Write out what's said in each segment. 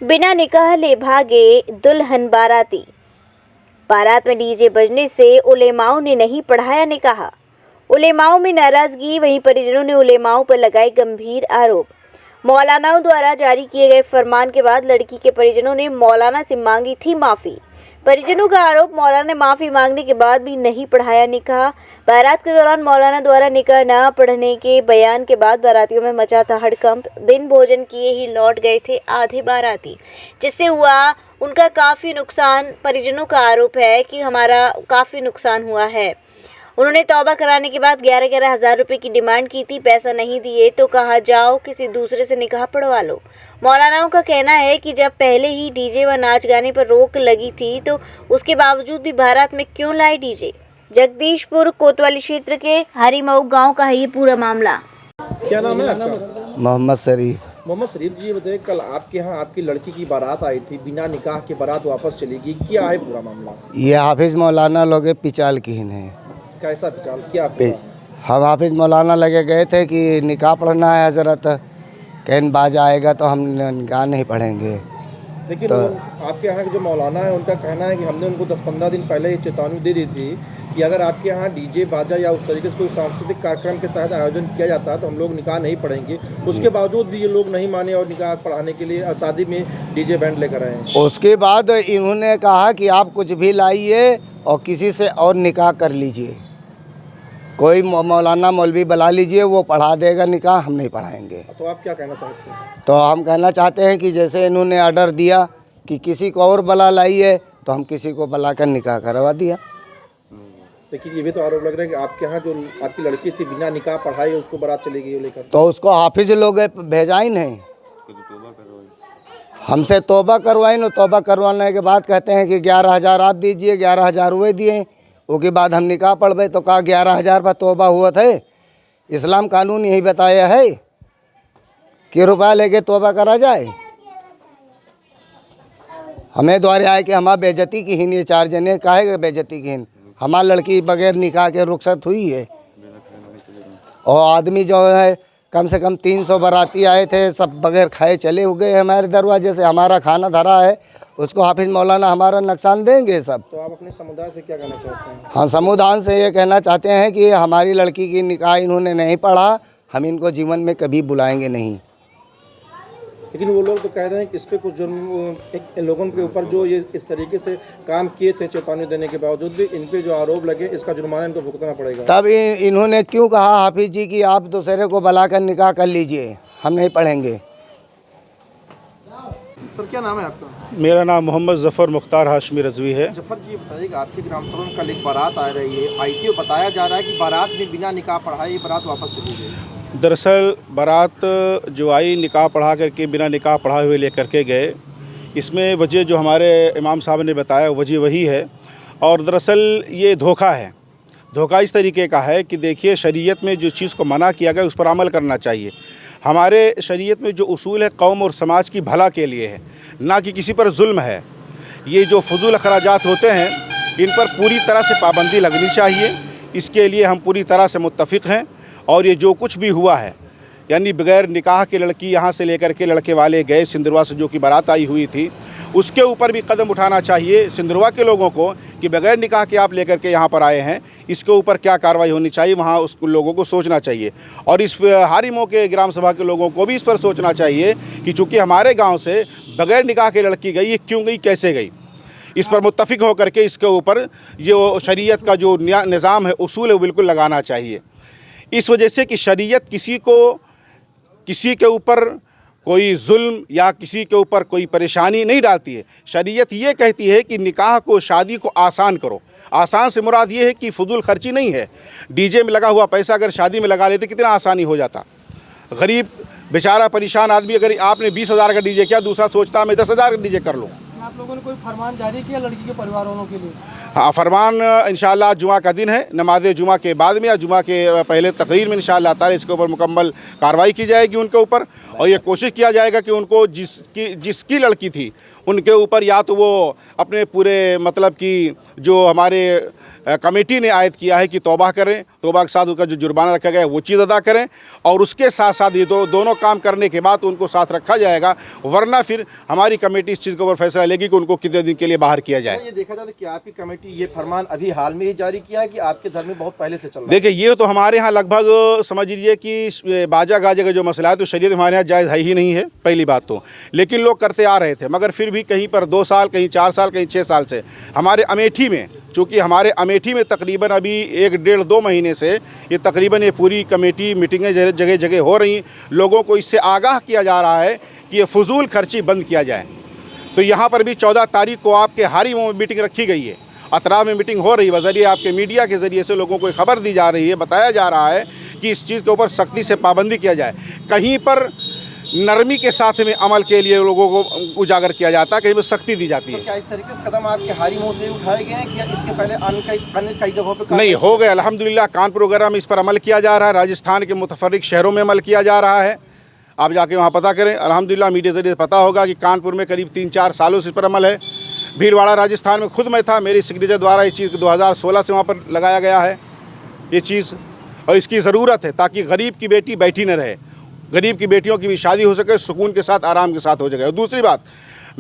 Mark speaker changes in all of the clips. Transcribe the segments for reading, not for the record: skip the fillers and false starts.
Speaker 1: बिना निकाह ले भागे दुल्हन बाराती। बारात में डीजे बजने से उलेमाओं ने नहीं पढ़ाया निकाह। उलेमाओं में नाराजगी, वहीं परिजनों ने उलेमाओं पर लगाए गंभीर आरोप। मौलानाओं द्वारा जारी किए गए फरमान के बाद लड़की के परिजनों ने मौलाना से मांगी थी माफ़ी। परिजनों का आरोप, मौलाना ने माफ़ी मांगने के बाद भी नहीं पढ़ाया निकाह। बारात के दौरान मौलाना द्वारा निकाह न पढ़ने के बयान के बाद बारातियों में मचा था हड़कंप। बिन भोजन किए ही लौट गए थे आधे बाराती, जिससे हुआ उनका काफ़ी नुकसान। परिजनों का आरोप है कि हमारा काफ़ी नुकसान हुआ है। उन्होंने तौबा कराने के बाद 11-11 हज़ार रुपये की डिमांड की थी। पैसा नहीं दिए तो कहा जाओ किसी दूसरे से निकाह पढ़वा लो। मौलानाओं का कहना है कि जब पहले ही डीजे व नाच गाने पर रोक लगी थी तो उसके बावजूद भी बारात में क्यों लाए डीजे। जगदीशपुर कोतवाली क्षेत्र के हरिमऊ गांव का है ये पूरा मामला।
Speaker 2: क्या नाम है आपका?
Speaker 3: मोहम्मद शरीफ।
Speaker 2: मोहम्मद शरीफ जी, ये बताइए, कल आपके यहाँ आपकी लड़की की बारात आई थी, बिना निकाह के बारात वापस चली गई, क्या है पूरा मामला?
Speaker 3: ये हाफिज मौलाना लोग पिचाल की है।
Speaker 2: कैसा पिचाल क्या
Speaker 3: हम हाफिज मौलाना लगे गए थे कि निकाह पढ़ना है हजरत, कहीं बाज आएगा तो हम निकाह नहीं पढ़ेंगे।
Speaker 2: लेकिन तो आपके यहाँ के जो मौलाना है उनका कहना है कि हमने उनको 10-15 दिन पहले ये चेतावनी दे दी थी कि अगर आपके यहाँ डीजे बाजा या उस तरीके से कोई सांस्कृतिक कार्यक्रम के तहत आयोजन किया जाता है तो हम लोग निकाह नहीं पढ़ेंगे। उसके बावजूद भी ये लोग नहीं माने और निकाह पढ़ाने के लिए शादी में डीजे बैंड लेकर आए हैं।
Speaker 3: उसके बाद इन्होंने कहा कि आप कुछ भी लाइए और किसी से और निकाह कर लीजिए, कोई मौलाना मौलवी बुला लीजिए, वो पढ़ा देगा निकाह, हम नहीं पढ़ाएंगे।
Speaker 2: तो आप क्या कहना चाहते हैं?
Speaker 3: तो हम कहना चाहते हैं कि जैसे इन्होंने ऑर्डर दिया कि किसी को और बुला लाइए, तो हम किसी को बुला कर निकाह करवा दिया।
Speaker 2: लेकिन ये भी तो आरोप लग रहा है कि आपके यहाँ जो आपकी लड़की थी बिना निकाह पढ़ाई उसको बारात चली गई लेकर,
Speaker 3: तो उसको हाफिज लोग भेजा ही नहीं, हमसे तौबा करवाई न। तौबा करवाने के बाद कहते हैं कि 11,000 आप दीजिए, 11,000 हुए दिए। उसके बाद हम निकाह पढ़ तो कहा 11,000 पर तौबा हुआ थे। इस्लाम कानून यही बताया है कि रुपया लेके तौबा करा जाए। हमें द्वारे आए कि हमारा बेइज्जती की हिन, ये 4 जने काहे बेइज्जती की हिन। हमारी लड़की बगैर निकाह के रुखसत हुई है। और आदमी जो है कम से कम 300 बाराती आए थे, सब बगैर खाए चले हो गए हमारे दरवाजे से। हमारा खाना धरा है, उसको हाफिज मौलाना हमारा नुकसान देंगे सब।
Speaker 2: तो आप अपने समुदाय से क्या कहना चाहते हैं?
Speaker 3: हम समुदाय से ये कहना चाहते हैं कि हमारी लड़की की निकाह इन्होंने नहीं पढ़ा, हम इनको जीवन में कभी बुलाएंगे नहीं।
Speaker 2: लेकिन वो लोग तो कह रहे हैं कि इस पे कुछ जुर्म लोगों के ऊपर जो ये इस तरीके से काम किए थे चेतावनी देने के बावजूद भी इन पे जो आरोप लगे इसका जुर्माना इनको भुगतना पड़ेगा।
Speaker 3: तब इन्होंने क्यों कहा हाफिज जी कि आप दूसरे को बुलाकर निकाह कर लीजिए, हम नहीं पढ़ेंगे।
Speaker 2: सर क्या नाम है आपका?
Speaker 4: मेरा नाम मोहम्मद ज़फ़र मुख्तार हाशमी रज़वी है।
Speaker 2: जफर जी, बताइएगा, आपके ग्राम सभा में कल एक बारात आ रही है, आईटीओ बताया जा रहा है कि बारात में बिना निकाह पढ़ाए बारात वापस चली गई।
Speaker 4: दरअसल बारात जो आई निकाह पढ़ा करके बिना निकाह पढ़ाए हुए लेकर के गए, इसमें वजह जो हमारे इमाम साहब ने बताया वजह वही है। और दरअसल ये धोखा है। धोखा इस तरीके का है कि देखिए, शरीयत में जो चीज़ को मना किया गया उस पर अमल करना चाहिए। हमारे शरीयत में जो उसूल है कौम और समाज की भला के लिए है, ना कि किसी पर जुल्म है। ये जो फजूल अखराजात होते हैं इन पर पूरी तरह से पाबंदी लगनी चाहिए। इसके लिए हम पूरी तरह से मुत्तफ़िक़ हैं। और ये जो कुछ भी हुआ है, यानी बग़ैर निकाह के लड़की यहाँ से लेकर के लड़के वाले गए सिंदरवा से, जो कि बारात आई हुई थी, उसके ऊपर भी कदम उठाना चाहिए सिंदरवा के लोगों को कि बग़ैर निकाह के आप लेकर के यहाँ पर आए हैं, इसके ऊपर क्या कार्रवाई होनी चाहिए, वहाँ उस लोगों को सोचना चाहिए। और इस हारिमों के ग्राम सभा के लोगों को भी इस पर सोचना चाहिए कि चूँकि हमारे गाँव से बग़ैर निकाह के लड़की गई, ये क्यों गई, कैसे गई, इस पर मुत्तफ़िक़ होकर के इसके ऊपर जो शरीयत का जो निज़ाम है, उसूल है, वो बिल्कुल लगाना चाहिए। इस वजह से कि शरीयत किसी के ऊपर कोई जुल्म या किसी के ऊपर कोई परेशानी नहीं डालती है। शरीयत ये कहती है कि निकाह को, शादी को आसान करो। आसान से मुराद ये है कि फजूल खर्ची नहीं है। डीजे में लगा हुआ पैसा अगर शादी में लगा लेते कितना आसानी हो जाता। गरीब बेचारा परेशान आदमी, अगर आपने 20,000 का डीजे किया, दूसरा सोचता मैं 10,000 का डीजे कर लूँ।
Speaker 5: आप लोगों ने कोई फरमान जारी किया लड़की के परिवार वालों के लिए?
Speaker 4: हाँ, फरमान इंशाअल्लाह जुमा का दिन है, नमाज जुमा के बाद में या जुमा के पहले तकरीर में इंशाअल्लाह ताला इसके ऊपर मुकम्मल कार्रवाई की जाएगी उनके ऊपर। और ये कोशिश किया जाएगा कि उनको जिसकी लड़की थी उनके ऊपर या तो वो अपने पूरे मतलब कि जो हमारे कमेटी ने आयद किया है कि तौबा करें, तौबा के साथ उनका जो जुर्माना रखा गया है वो चीज़ अदा करें, और उसके साथ साथ ये दोनों काम करने के बाद उनको साथ रखा जाएगा, वरना फिर हमारी कमेटी इस चीज़ के ऊपर फैसला लेगी कि उनको कितने दिन के लिए बाहर किया जाए।
Speaker 2: ये देखा जाए तो क्या आपकी कमेटी ये फरमान अभी हाल में ही जारी किया है कि आपके धर्म में बहुत पहले से चल रहा है?
Speaker 4: देखिए, ये तो हमारे यहाँ लगभग समझ लीजिए कि बाजा गाजे का जो मसला है तो शरीयत हमारे यहाँ जायज़ है ही नहीं है, पहली बात तो। लेकिन लोग करते आ रहे थे, मगर फिर भी कहीं पर 2 साल, कहीं 4 साल, कहीं 6 साल से हमारे अमेठी में, चूँकि हमारे अमेठी में तकरीबन अभी 1-1.5-2 महीने से ये तकरीबन ये पूरी कमेटी मीटिंगें जगह जगह हो रही, लोगों को इससे आगाह किया जा रहा है कि ये फजूल खर्ची बंद किया जाए। तो यहाँ पर भी 14 तारीख को आपके हारीमों में मीटिंग रखी गई है, अतरा में मीटिंग हो रही है, बज़रिए आपके मीडिया के ज़रिए से लोगों को खबर दी जा रही है, बताया जा रहा है कि इस चीज़ के ऊपर सख्ती से पाबंदी किया जाए। कहीं पर नरमी के साथ में अमल के लिए लोगों को उजागर किया जाता है, कहीं पर सख्ती दी जाती है।
Speaker 2: तो क्या इस तरीके से कदम आपके हारीमों से उठाए गए हैं कि इसके पहले अन्य कई जगहों पर
Speaker 4: नहीं हो गए? अल्हम्दुलिल्लाह कानपुर वगैरह में इस पर अमल किया जा रहा है, राजस्थान के मुतफर्रिक शहरों में अमल किया जा रहा है, आप जाके वहाँ पता करें। अल्हम्दुलिल्लाह मीडिया ज़रिए पता होगा कि कानपुर में करीब 3-4 सालों से इस पर अमल है। भीलवाड़ा राजस्थान में खुद मैं था, मेरी सिग्नेचर द्वारा इस चीज़ 2016 से वहाँ पर लगाया गया है ये चीज़, और इसकी ज़रूरत है ताकि गरीब की बेटी बैठी न रहे, गरीब की बेटियों की भी शादी हो सके, सुकून के साथ, आराम के साथ हो सके। और दूसरी बात,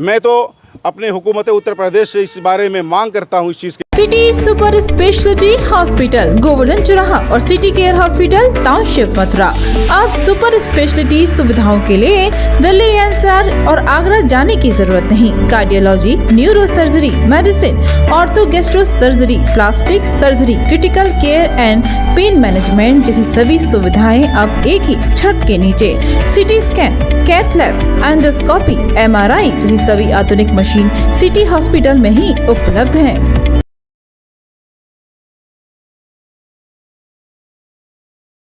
Speaker 4: मैं तो अपने हुकूमत उत्तर प्रदेश से इस बारे में मांग करता हूँ इस चीज़ की।
Speaker 6: City super speciality hospital, Govardhan चौराहा और city care hospital, township, Mathura. अब सुपर स्पेशलिटी सुविधाओं के लिए दिल्ली एनसीआर और आगरा जाने की जरूरत नहीं। Cardiology, neuro surgery, medicine, ortho gastro surgery, plastic surgery, critical care and pain management जैसी सभी सुविधाएं अब एक ही छत के नीचे। CT scan, cath lab, endoscopy, MRI जैसी सभी आधुनिक मशीन सिटी हॉस्पिटल में ही उपलब्ध हैं।